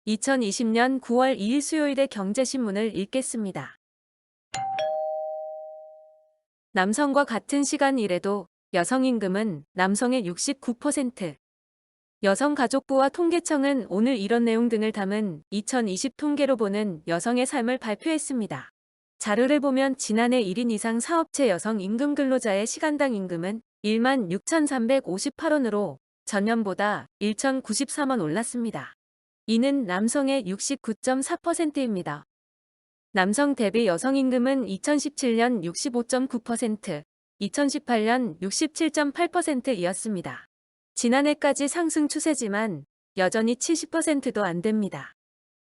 2020년 9월 2일 수요일의 경제신문을 읽겠습니다. 남성과 같은 시간 일해도 여성 임금은 남성의 69%. 여성가족부와 통계청은 오늘 이런 내용 등을 담은 2020 통계로 보는 여성의 삶을 발표했습니다. 자료를 보면 지난해 1인 이상 사업체 여성 임금 근로자의 시간당 임금은 16,358원으로 전년보다 1,093원 올랐습니다. 이는 남성의 69.4%입니다. 남성 대비 여성 임금은 2017년 65.9%, 2018년 67.8%이었습니다. 지난해까지 상승 추세지만 여전히 70%도 안 됩니다.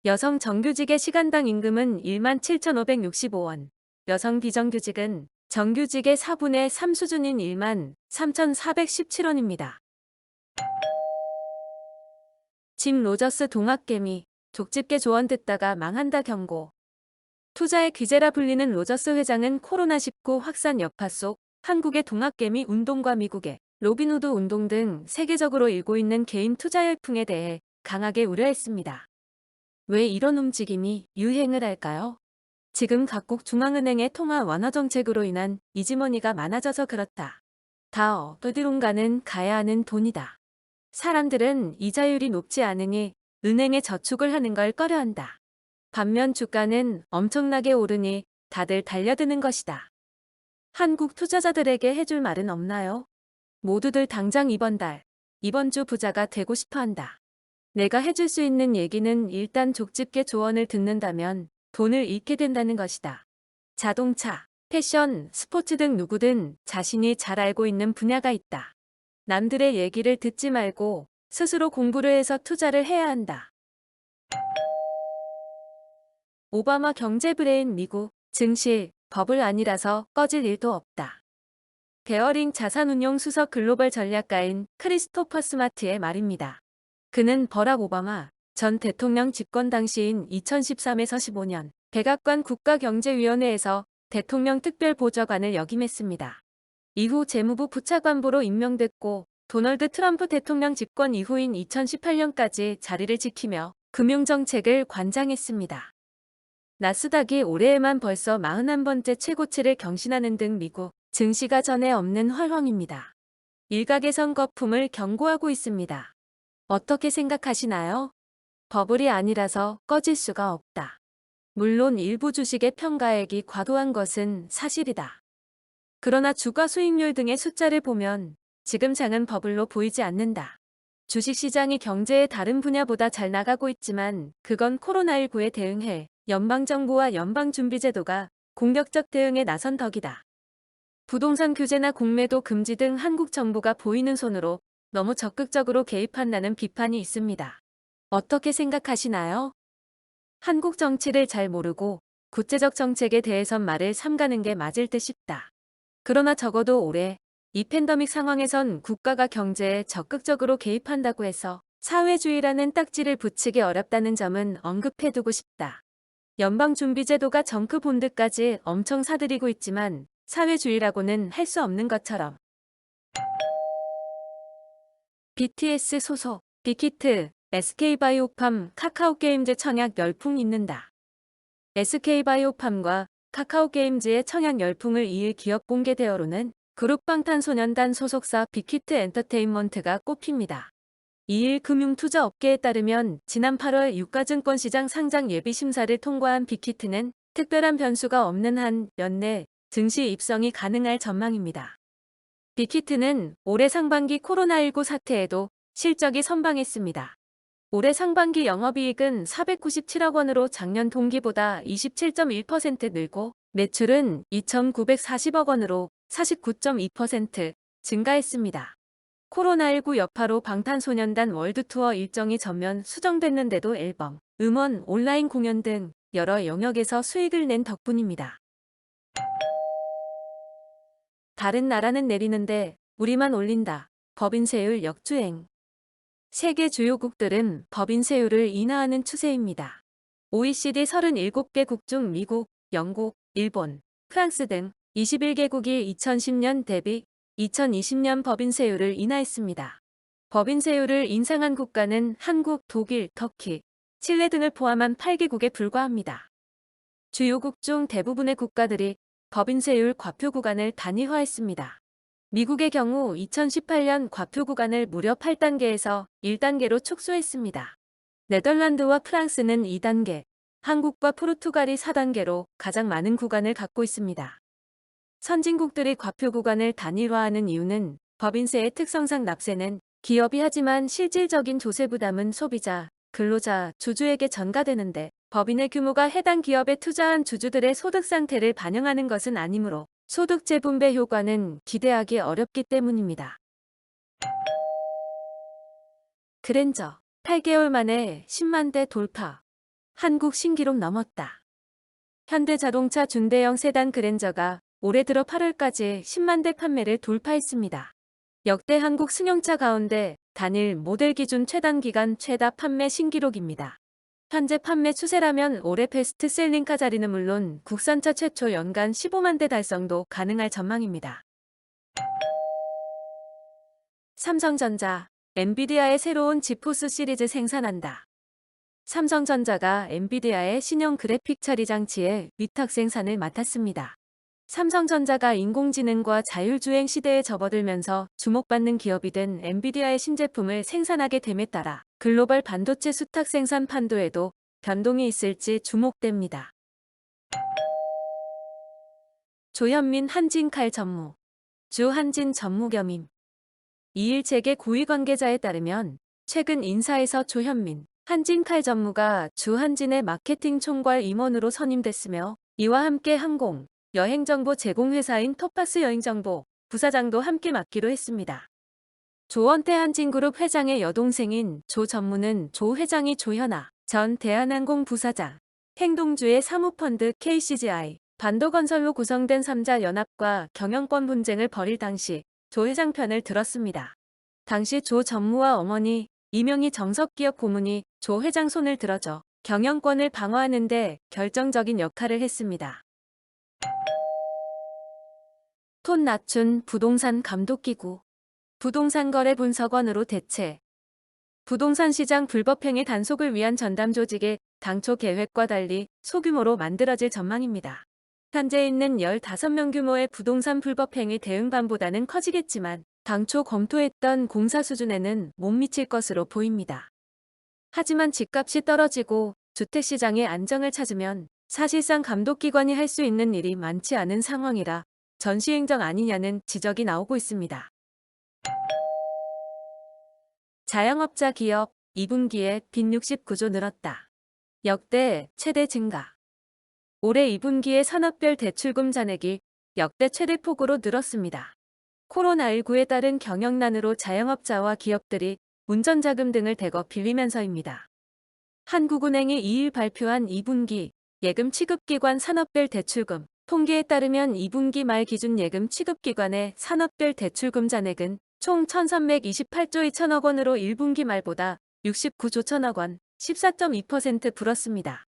여성 정규직의 시간당 임금은 17,565원, 여성 비정규직은 정규직의 4분의 3 수준인 13,417원입니다. 짐 로저스 동학개미, 족집게 조언 듣다가 망한다 경고. 투자의 귀재라 불리는 로저스 회장은 코로나19 확산 여파 속 한국의 동학개미 운동과 미국의 로빈후드 운동 등 세계적으로 일고 있는 개인 투자 열풍에 대해 강하게 우려했습니다. 왜 이런 움직임이 유행을 할까요? 지금 각국 중앙은행의 통화 완화 정책으로 인한 이지머니가 많아져서 그렇다. 다 어디론가는 가야 하는 돈이다. 사람들은 이자율이 높지 않으니 은행에 저축을 하는 걸 꺼려한다. 반면 주가는 엄청나게 오르니 다들 달려드는 것이다. 한국 투자자들에게 해줄 말은 없나요? 모두들 당장 이번 주 부자가 되고 싶어 한다. 내가 해줄 수 있는 얘기는 일단 족집게 조언을 듣는다면 돈을 잃게 된다는 것이다. 자동차, 패션, 스포츠 등 누구든 자신이 잘 알고 있는 분야가 있다. 남들의 얘기를 듣지 말고 스스로 공부를 해서 투자를 해야 한다. 오바마 경제 브레인 미국 증시 버블 아니라서 꺼질 일도 없다. 베어링 자산운용 수석 글로벌 전략가인 크리스토퍼 스마트의 말입니다. 그는 버락 오바마 전 대통령 집권 당시인 2013에서 15년 백악관 국가경제위원회에서 대통령 특별보좌관을 역임했습니다. 이후 재무부 부차관보로 임명됐고 도널드 트럼프 대통령 집권 이후인 2018년까지 자리를 지키며 금융정책을 관장했습니다. 나스닥이 올해에만 벌써 41번째 최고치를 경신하는 등 미국 증시가 전에 없는 활황입니다. 일각에선 거품을 경고하고 있습니다. 어떻게 생각하시나요? 버블이 아니라서 꺼질 수가 없다. 물론 일부 주식의 평가액이 과도한 것은 사실이다. 그러나 주가 수익률 등의 숫자를 보면 지금 장은 버블로 보이지 않는다. 주식시장이 경제의 다른 분야보다 잘 나가고 있지만 그건 코로나19에 대응해 연방정부와 연방준비제도가 공격적 대응에 나선 덕이다. 부동산 규제나 공매도 금지 등 한국 정부가 보이는 손으로 너무 적극적으로 개입한다는 비판이 있습니다. 어떻게 생각하시나요? 한국 정치를 잘 모르고 구체적 정책에 대해선 말을 삼가는 게 맞을 듯 싶다. 그러나 적어도 올해 이 팬데믹 상황에선 국가가 경제에 적극적으로 개입한다고 해서 사회주의라는 딱지를 붙이기 어렵다는 점은 언급해두고 싶다. 연방준비제도가 정크 본드까지 엄청 사들이고 있지만 사회주의라고는 할 수 없는 것처럼. BTS 소속 빅히트 SK바이오팜 카카오게임즈 청약 열풍 잇는다. SK바이오팜과 카카오게임즈의 청약 열풍을 이을 기업 공개 대여로는 그룹 방탄소년단 소속사 빅히트 엔터테인먼트가 꼽힙니다. 2일 금융투자업계에 따르면 지난 8월 유가증권시장 상장 예비심사를 통과한 빅히트는 특별한 변수가 없는 한 연내 증시 입성이 가능할 전망입니다. 빅히트는 올해 상반기 코로나19 사태에도 실적이 선방했습니다. 올해 상반기 영업이익은 497억 원으로 작년 동기보다 27.1% 늘고 매출은 2,940억 원으로 49.2% 증가했습니다. 코로나19 여파로 방탄소년단 월드투어 일정이 전면 수정됐는데도 앨범, 음원, 온라인 공연 등 여러 영역에서 수익을 낸 덕분입니다. 다른 나라는 내리는데 우리만 올린다. 법인세율 역주행. 세계 주요국들은 법인세율을 인하하는 추세입니다. OECD 37개국 중 미국, 영국, 일본, 프랑스 등 21개국이 2010년 대비 2020년 법인세율을 인하했습니다. 법인세율을 인상한 국가는 한국, 독일, 터키, 칠레 등을 포함한 8개국에 불과합니다. 주요국 중 대부분의 국가들이 법인세율 과표 구간을 단위화했습니다. 미국의 경우 2018년 과표 구간을 무려 8단계에서 1단계로 축소했습니다. 네덜란드와 프랑스는 2단계, 한국과 포르투갈이 4단계로 가장 많은 구간을 갖고 있습니다. 선진국들이 과표 구간을 단일화하는 이유는 법인세의 특성상 납세는 기업이 하지만 실질적인 조세 부담은 소비자, 근로자, 주주에게 전가되는데 법인의 규모가 해당 기업에 투자한 주주들의 소득 상태를 반영하는 것은 아니므로 소득 재분배 효과는 기대하기 어렵기 때문입니다. 그랜저 8개월 만에 10만 대 돌파. 한국 신기록 넘었다. 현대자동차 준대형 세단 그랜저가 올해 들어 8월까지 10만 대 판매를 돌파했습니다. 역대 한국 승용차 가운데 단일 모델 기준 최단 기간 최다 판매 신기록입니다. 현재 판매 추세라면 올해 베스트셀링카 자리는 물론 국산차 최초 연간 15만 대 달성도 가능할 전망입니다. 삼성전자, 엔비디아의 새로운 지포스 시리즈 생산한다. 삼성전자가 엔비디아의 신형 그래픽 처리 장치의 위탁 생산을 맡았습니다. 삼성전자가 인공지능과 자율주행 시대에 접어들면서 주목받는 기업이 된 엔비디아의 신제품을 생산하게 됨에 따라 글로벌 반도체 수탁 생산 판도에도 변동이 있을지 주목됩니다. 조현민 한진칼 전무. 주 한진 전무겸임. 2일 재계 고위 관계자에 따르면 최근 인사에서 조현민 한진칼 전무가 주 한진의 마케팅 총괄 임원으로 선임됐으며 이와 함께 항공, 여행정보 제공회사인 터파스 여행정보 부사장도 함께 맡기로 했습니다. 조원태 한진그룹 회장의 여동생인 조 전무는 조 회장이 조현아 전 대한항공 부사장, 행동주의 사모펀드 KCGI, 반도건설로 구성된 3자 연합과 경영권 분쟁을 벌일 당시 조 회장 편을 들었습니다. 당시 조 전무와 어머니 이명희 정석기업 고문이 조 회장 손을 들어줘 경영권을 방어하는 데 결정적인 역할을 했습니다. 톤 낮춘 부동산 감독기구. 부동산 거래 분석원으로 대체. 부동산 시장 불법행위 단속을 위한 전담 조직의 당초 계획과 달리 소규모로 만들어질 전망입니다. 현재 있는 15명 규모의 부동산 불법행위 대응반보다는 커지겠지만 당초 검토했던 공사 수준에는 못 미칠 것으로 보입니다. 하지만 집값이 떨어지고 주택시장의 안정을 찾으면 사실상 감독기관이 할 수 있는 일이 많지 않은 상황이라 전시행정 아니냐는 지적이 나오고 있습니다. 자영업자 기업 2분기에 빚 69조 늘었다. 역대 최대 증가. 올해 2분기에 산업별 대출금 잔액이 역대 최대 폭으로 늘었습니다. 코로나19에 따른 경영난으로 자영업자와 기업들이 운전자금 등을 대거 빌리면서입니다. 한국은행이 2일 발표한 2분기 예금 취급기관 산업별 대출금 통계에 따르면 2분기 말 기준 예금 취급기관의 산업별 대출금 잔액은 총 1,328조 2천억 원으로 1분기 말보다 69조 1천억 원, 14.2% 불었습니다.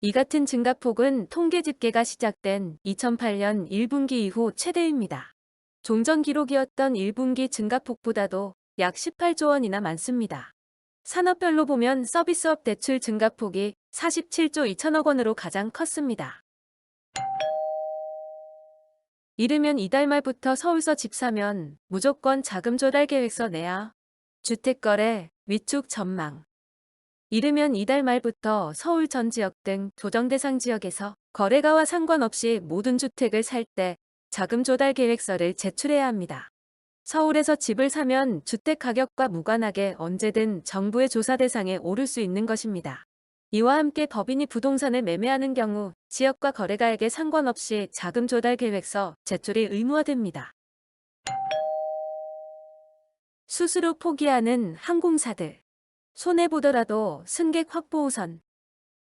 이 같은 증가폭은 통계 집계가 시작된 2008년 1분기 이후 최대입니다. 종전 기록이었던 1분기 증가폭보다도 약 18조 원이나 많습니다. 산업별로 보면 서비스업 대출 증가폭이 47조 2천억 원으로 가장 컸습니다. 이르면 이달 말부터 서울서 집 사면 무조건 자금 조달 계획서 내야. 주택거래, 위축 전망. 이르면 이달 말부터 서울 전 지역 등 조정 대상 지역에서 거래가와 상관없이 모든 주택을 살 때 자금 조달 계획서를 제출해야 합니다. 서울에서 집을 사면 주택 가격과 무관하게 언제든 정부의 조사 대상에 오를 수 있는 것입니다. 이와 함께 법인이 부동산을 매매하는 경우 지역과 거래가액에 상관없이 자금 조달 계획서 제출이 의무화됩니다. 스스로 포기하는 항공사들. 손해보더라도 승객 확보 우선.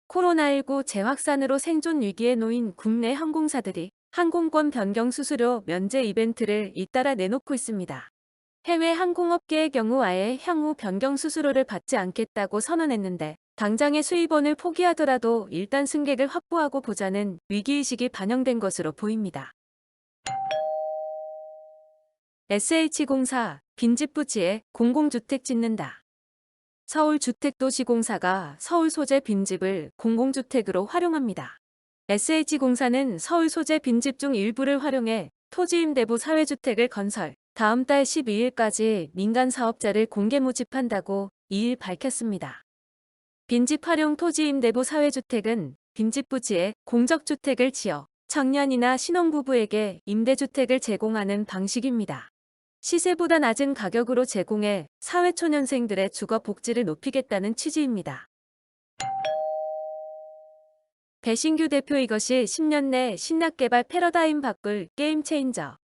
코로나19 재확산으로 생존 위기에 놓인 국내 항공사들이 항공권 변경 수수료 면제 이벤트를 잇따라 내놓고 있습니다. 해외 항공업계의 경우 아예 향후 변경 수수료를 받지 않겠다고 선언했는데 당장의 수입원을 포기하더라도 일단 승객을 확보하고 보자는 위기의식이 반영된 것으로 보입니다. SH공사 빈집 부지에 공공주택 짓는다. 서울주택도시공사가 서울 소재 빈집을 공공주택으로 활용합니다. SH공사는 서울 소재 빈집 중 일부를 활용해 토지임대부 사회주택을 건설, 다음 달 12일까지 민간 사업자를 공개 모집한다고 2일 밝혔습니다. 빈집 활용 토지임대부 사회주택은 빈집 부지에 공적주택을 지어 청년이나 신혼부부에게 임대주택을 제공하는 방식입니다. 시세보다 낮은 가격으로 제공해 사회초년생들의 주거 복지를 높이겠다는 취지입니다. 배신규 대표 이것이 10년 내 신약개발 패러다임 바꿀 게임 체인저.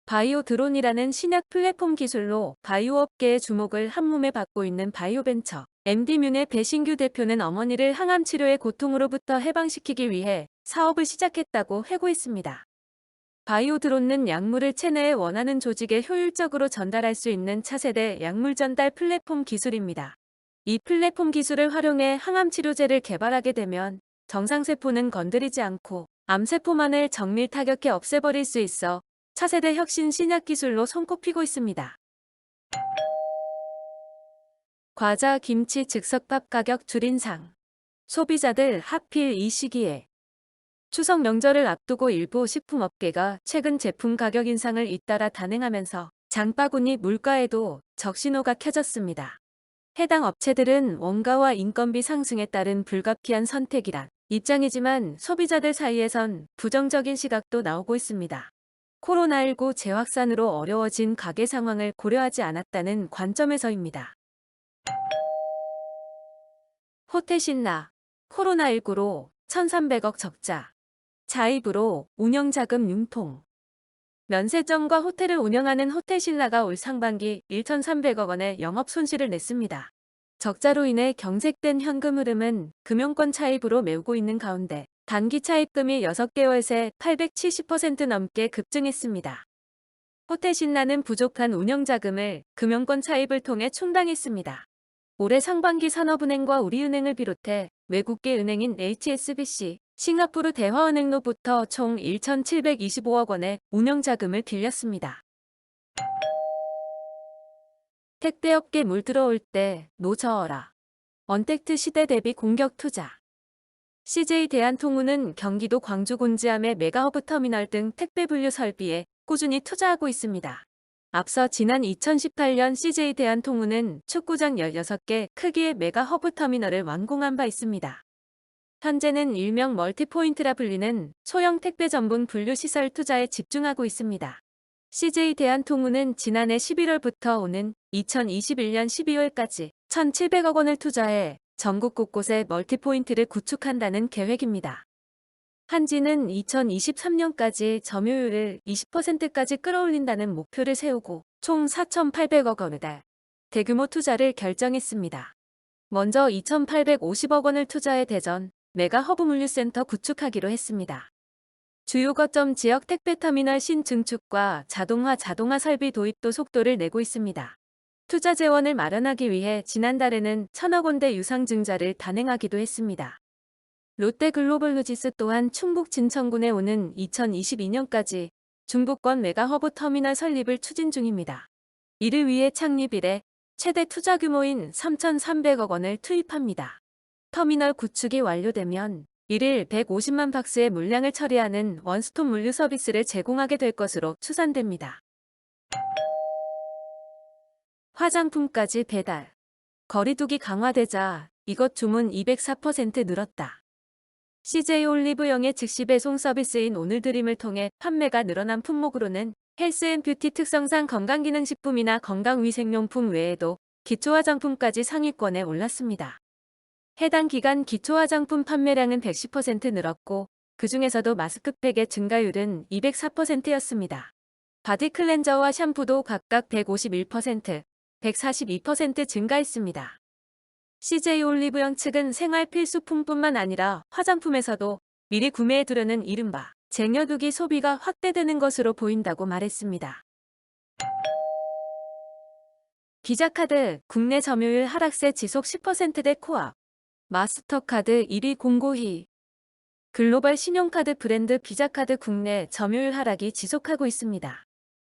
바이오 드론이라는 신약 플랫폼 기술로 바이오 업계의 주목을 한몸에 받고 있는 바이오벤처 MD뮌의 배신규 대표는 어머니를 항암 치료의 고통으로부터 해방시키기 위해 사업을 시작했다고 회고했습니다. 바이오 드론은 약물을 체내에 원하는 조직에 효율적으로 전달할 수 있는 차세대 약물 전달 플랫폼 기술입니다. 이 플랫폼 기술을 활용해 항암 치료제를 개발하게 되면 정상세포는 건드리지 않고 암세포만을 정밀 타격해 없애버릴 수 있어 차세대 혁신 신약 기술로 손꼽히고 있습니다. 과자, 김치, 즉석밥 가격 줄인상. 소비자들 하필 이 시기에. 추석 명절을 앞두고 일부 식품업계가 최근 제품 가격 인상을 잇따라 단행하면서 장바구니 물가에도 적신호가 켜졌습니다. 해당 업체들은 원가와 인건비 상승에 따른 불가피한 선택이란 입장이지만 소비자들 사이에선 부정적인 시각도 나오고 있습니다. 코로나19 재확산으로 어려워진 가계 상황을 고려하지 않았다는 관점에서입니다. 호텔신라. 코로나19로 1,300억 적자. 자입으로 운영자금 융통. 면세점과 호텔을 운영하는 호텔신라가 올 상반기 1,300억 원의 영업 손실을 냈습니다. 적자로 인해 경색된 현금 흐름은 금융권 차입으로 메우고 있는 가운데 단기 차입금이 6개월 새 870% 넘게 급증했습니다. 호텔신라는 부족한 운영자금을 금융권 차입을 통해 충당했습니다. 올해 상반기 산업은행과 우리은행을 비롯해 외국계 은행인 HSBC, 싱가포르 대화은행로부터 총 1,725억 원의 운영자금을 빌렸습니다. 택배업계 물 들어올 때 노저어라. 언택트 시대 대비 공격 투자. CJ 대한통운은 경기도 광주 곤지암의 메가허브 터미널 등 택배 분류 설비에 꾸준히 투자하고 있습니다. 앞서 지난 2018년 CJ 대한통운은 축구장 16개 크기의 메가허브 터미널을 완공한 바 있습니다. 현재는 일명 멀티포인트라 불리는 소형 택배 전분 분류 시설 투자에 집중하고 있습니다. CJ 대한통운은 지난해 11월부터 오는 2021년 12월까지 1,700억 원을 투자해 전국 곳곳에 멀티포인트를 구축한다는 계획입니다. 한지는 2023년까지 점유율을 20%까지 끌어올린다는 목표를 세우고 총 4,800억 원의 대규모 투자를 결정했습니다. 먼저 2,850억 원을 투자해 대전 메가허브 물류센터 구축하기로 했습니다. 주요 거점 지역 택배터미널 신증축과 자동화 설비 도입도 속도를 내고 있습니다. 투자 재원을 마련하기 위해 지난달에는 1,000억 원대 유상증자를 단행하기도 했습니다. 롯데글로벌로지스 또한 충북 진천군에 오는 2022년까지 중부권 메가허브 터미널 설립을 추진 중입니다. 이를 위해 창립 이래 최대 투자 규모인 3,300억 원을 투입합니다. 터미널 구축이 완료되면 1일 150만 박스의 물량을 처리하는 원스톱 물류 서비스를 제공하게 될 것으로 추산됩니다. 화장품까지 배달. 거리두기 강화되자 이것 주문 204% 늘었다. CJ 올리브영의 즉시 배송 서비스인 오늘드림을 통해 판매가 늘어난 품목으로는 헬스앤뷰티 특성상 건강기능식품이나 건강위생용품 외에도 기초화장품까지 상위권에 올랐습니다. 해당 기간 기초화장품 판매량은 110% 늘었고 그 중에서도 마스크팩의 증가율은 204%였습니다. 바디 클렌저와 샴푸도 각각 151%, 142% 증가했습니다. CJ 올리브영 측은 생활 필수품뿐만 아니라 화장품에서도 미리 구매해 두려는 이른바 쟁여두기 소비가 확대되는 것으로 보인다고 말했습니다. 비자카드 국내 점유율 하락세 지속 10%대 코앞. 마스터카드 1위 공고히. 글로벌 신용카드 브랜드 비자카드 국내 점유율 하락이 지속하고 있습니다.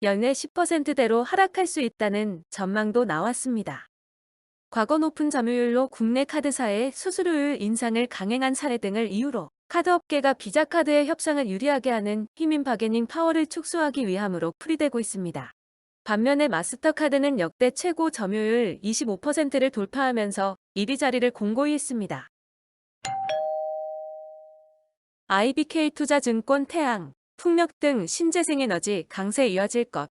연내 10%대로 하락할 수 있다는 전망도 나왔습니다. 과거 높은 점유율로 국내 카드사의 수수료율 인상을 강행한 사례 등을 이유로 카드업계가 비자카드의 협상을 유리하게 하는 힘인 바게닝 파워를 축소하기 위함으로 풀이되고 있습니다. 반면에 마스터카드는 역대 최고 점유율 25%를 돌파하면서 1위 자리를 공고히 했습니다. IBK투자증권 태양, 풍력 등 신재생에너지 강세 이어질 것.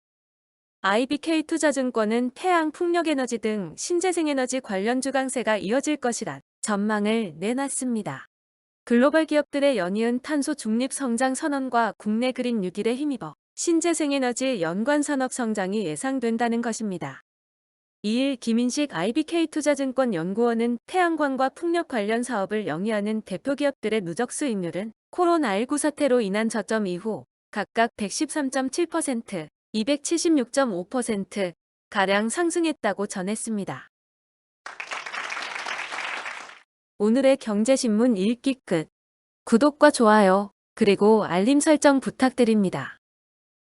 IBK투자증권은 태양, 풍력에너지 등 신재생에너지 관련주 강세가 이어질 것이란 전망을 내놨습니다. 글로벌 기업들의 연이은 탄소 중립 성장 선언과 국내 그린 뉴딜에 힘입어 신재생에너지 연관 산업 성장이 예상된다는 것입니다. 2일 김인식 IBK투자증권 연구원은 태양광과 풍력 관련 사업을 영위하는 대표 기업들의 누적 수익률은 코로나19 사태로 인한 저점 이후 각각 113.7%, 276.5% 가량 상승했다고 전했습니다. 오늘의 경제신문 읽기 끝. 구독과 좋아요, 그리고 알림 설정 부탁드립니다.